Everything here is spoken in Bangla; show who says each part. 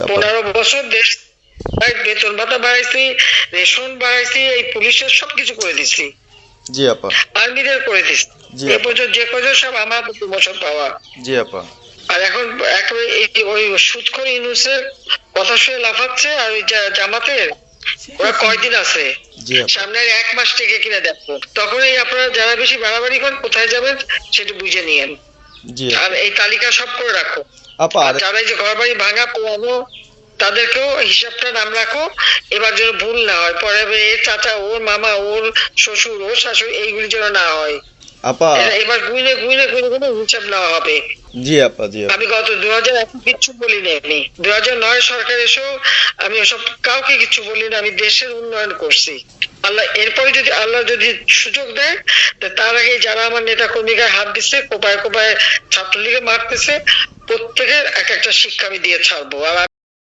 Speaker 1: আপা।
Speaker 2: 15 বছর দেশ বেতন ভাতা বাড়াইছি, রেশন বাড়াইছি, এই পুলিশের সবকিছু করে দিছি,
Speaker 1: জি আপা।
Speaker 2: আর্মিদের করে দিছি।
Speaker 1: জি
Speaker 2: এ
Speaker 1: আপা।
Speaker 2: পর্যন্ত যে কজন সব আমার প্রমোশন পাওয়া।
Speaker 1: জি আপা।
Speaker 2: আর এখন একেবারে ওই সুদখোর ইউনূসের কথা শুনে লাফাচ্ছে। আর ওই জামাতের ওরা কয়দিন আছে,
Speaker 1: জি আপা।
Speaker 2: সামনের 1 মাস থেকে কিনা দেখো, তখনই আপনারা যারা বেশি বাড়াবাড়ি করেন কোথায় যাবেন সেটা বুঝে নিয়েন।
Speaker 1: জি
Speaker 2: আর
Speaker 1: আপা।
Speaker 2: এই তালিকা সব করে রাখো।
Speaker 1: আপা
Speaker 2: আর যারা এই যে ঘর বাড়ি ভাঙা পোড়ানো তাদেরকেও হিসাবটা নাম রাখো, এবার যেন ভুল না হয়, পরে এর চাচা, ওর মামা, ওর শ্বশুর, ওর শাশুড়ি, এইগুলি যেন না হয়।
Speaker 1: আপা।
Speaker 2: এবার গুইনে গুইনে গুইনে গুইনে হিসাব নেওয়া হবে।
Speaker 1: জি আপা। জি আপা।
Speaker 2: আমি গত 2001 কিচ্ছু বলিনি, আমি 2009 সরকার এসেও আমি ওসব কাউকে কিছু বলিনি, আমি দেশের উন্নয়ন করছি। আল্লাহ এরপরে যদি আল্লাহ যদি সুযোগ দেয়, তার আগে যারা আমার নেতা কর্মীকে হাত দিচ্ছে, কোপায় কোপায় ছাত্রলীগে মারতেছে, প্রত্যেকের এক একটা শিক্ষা আমি দিয়ে ছাড়বো। আর